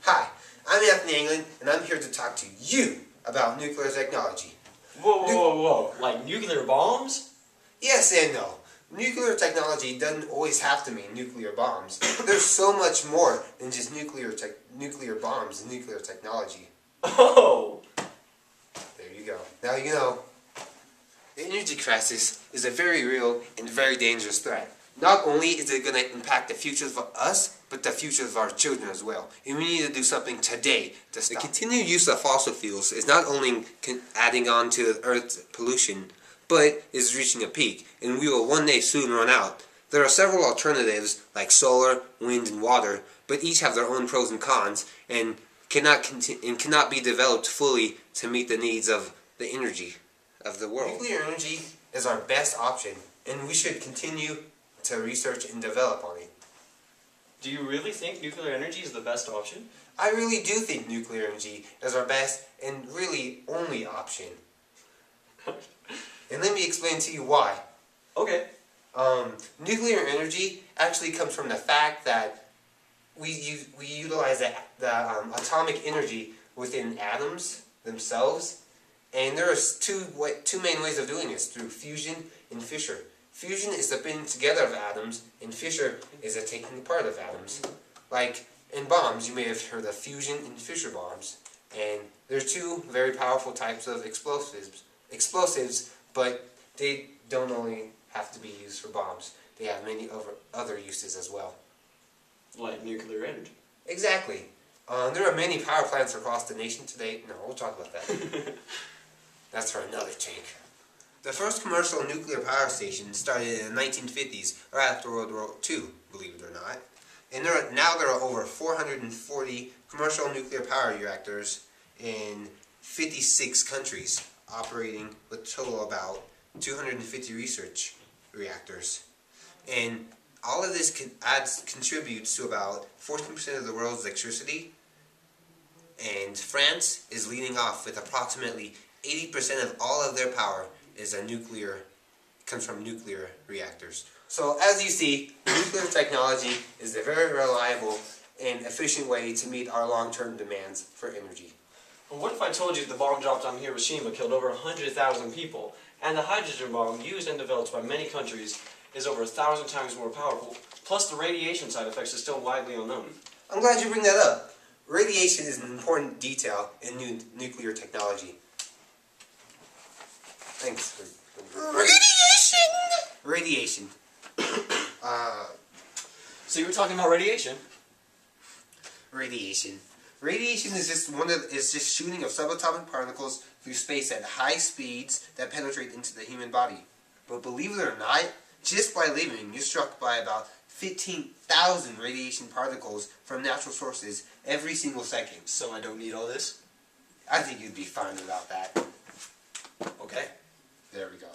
Hi, I'm Anthony England, and I'm here to talk to you about nuclear technology. Whoa. Like nuclear bombs? Yes and no. Nuclear technology doesn't always have to mean nuclear bombs. There's so much more than just nuclear bombs and nuclear technology. Oh! There you go. Now you know. The energy crisis is a very real and very dangerous threat. Not only is it going to impact the futures of us, but the futures of our children as well. And we need to do something today to stop. The continued use of fossil fuels is not only adding on to Earth's pollution, but is reaching a peak, and we will one day soon run out. There are several alternatives like solar, wind, and water, but each have their own pros and cons, and cannot be developed fully to meet the needs of the energy of the world. Nuclear energy is our best option, and we should continue to research and develop on it. Do you really think nuclear energy is the best option? I really do think nuclear energy is our best and really only option. And let me explain to you why. Okay. Nuclear energy actually comes from the fact that we utilize the atomic energy within atoms themselves, and there are two main ways of doing this, through fusion and fission. Fusion is the putting together of atoms, and fission is the taking apart of atoms. Like in bombs, you may have heard of fusion and fission bombs, and they're two very powerful types of explosives, but they don't only have to be used for bombs. They have many other uses as well. Like nuclear energy. Exactly. There are many power plants across the nation today. No, we'll talk about that. That's for another take. The first commercial nuclear power station started in the 1950s, right after World War II, believe it or not. And now there are over 440 commercial nuclear power reactors in 56 countries, operating with a total of about 250 research reactors. And all of this contributes to about 14% of the world's electricity. And France is leading off with approximately 80% of all of their power comes from nuclear reactors. So as you see, nuclear technology is a very reliable and efficient way to meet our long-term demands for energy. Well, what if I told you the bomb dropped on Hiroshima killed over 100,000 people, and the hydrogen bomb used and developed by many countries is over 1,000 times more powerful, plus the radiation side effects are still widely unknown? I'm glad you bring that up. Radiation is an important detail in nuclear technology. Thanks. Radiation. So you were talking about radiation? Radiation. Radiation is just shooting of subatomic particles through space at high speeds that penetrate into the human body. But believe it or not, just by living, you're struck by about 15,000 radiation particles from natural sources every single second. So I don't need all this? I think you'd be fine without that. Okay. There we go.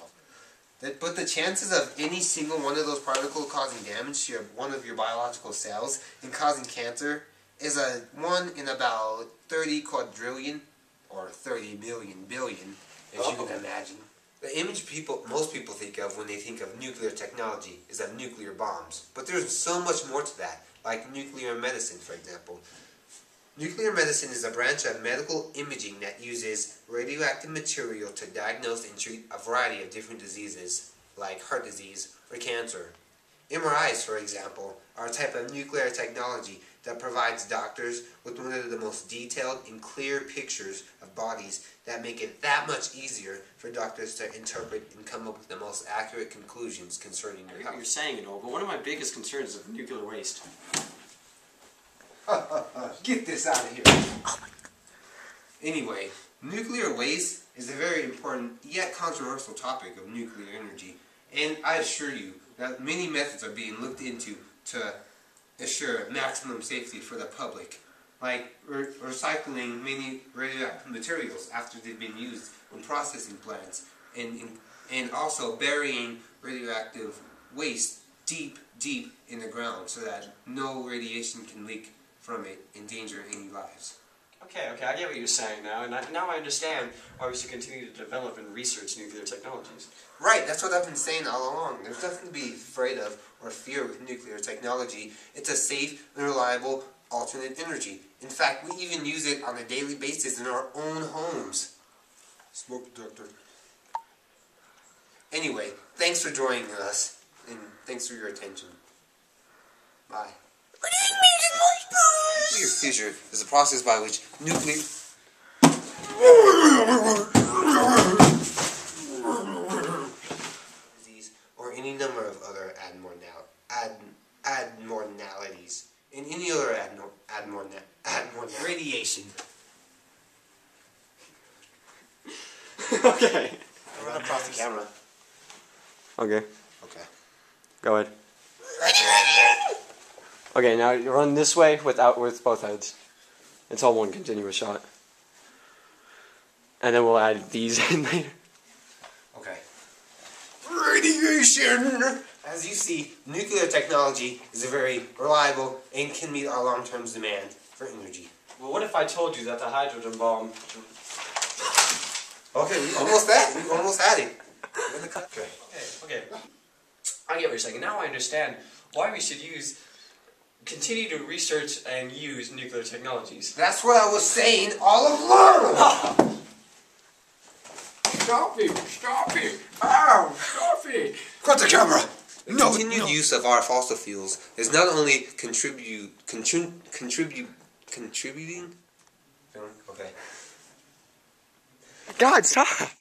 But the chances of any single one of those particles causing damage to one of your biological cells and causing cancer is a 1 in about 30 quadrillion, or 30 million billion, as you can imagine. The image most people think of when they think of nuclear technology is of nuclear bombs. But there's so much more to that, like nuclear medicine, for example. Nuclear medicine is a branch of medical imaging that uses radioactive material to diagnose and treat a variety of different diseases, like heart disease or cancer. MRIs, for example, are a type of nuclear technology that provides doctors with one of the most detailed and clear pictures of bodies that make it that much easier for doctors to interpret and come up with the most accurate conclusions concerning your health. You're saying it all, but one of my biggest concerns is nuclear waste. Get this out of here. Anyway, nuclear waste is a very important yet controversial topic of nuclear energy, and I assure you that many methods are being looked into to assure maximum safety for the public, like recycling many radioactive materials after they've been used in processing plants, and also burying radioactive waste deep in the ground so that no radiation can leak from it, endanger any lives. Okay, I get what you're saying now, and now I understand why we should continue to develop and research nuclear technologies. Right, that's what I've been saying all along. There's nothing to be afraid of or fear with nuclear technology. It's a safe and reliable alternate energy. In fact, we even use it on a daily basis in our own homes. Smoke detector. Anyway, thanks for joining us, and thanks for your attention. Bye. Nuclear fission is a process by which nuclear disease or any number of other abnormalities and any other radiation. Okay. Run across the camera. Okay. Okay. Go ahead. Okay, now you run this way with both heads. It's all one continuous shot. And then we'll add these in later. Okay. Radiation! As you see, nuclear technology is a very reliable and can meet our long-term demand for energy. Well, what if I told you that the hydrogen bomb... Okay, we almost had it. Okay. I get what you're saying. Now I understand why we should continue to research and use nuclear technologies. That's what I was saying all along! Stop it! Ow! Stop it! Cut the camera! The continued use of our fossil fuels is not only contributing... Okay. God, stop!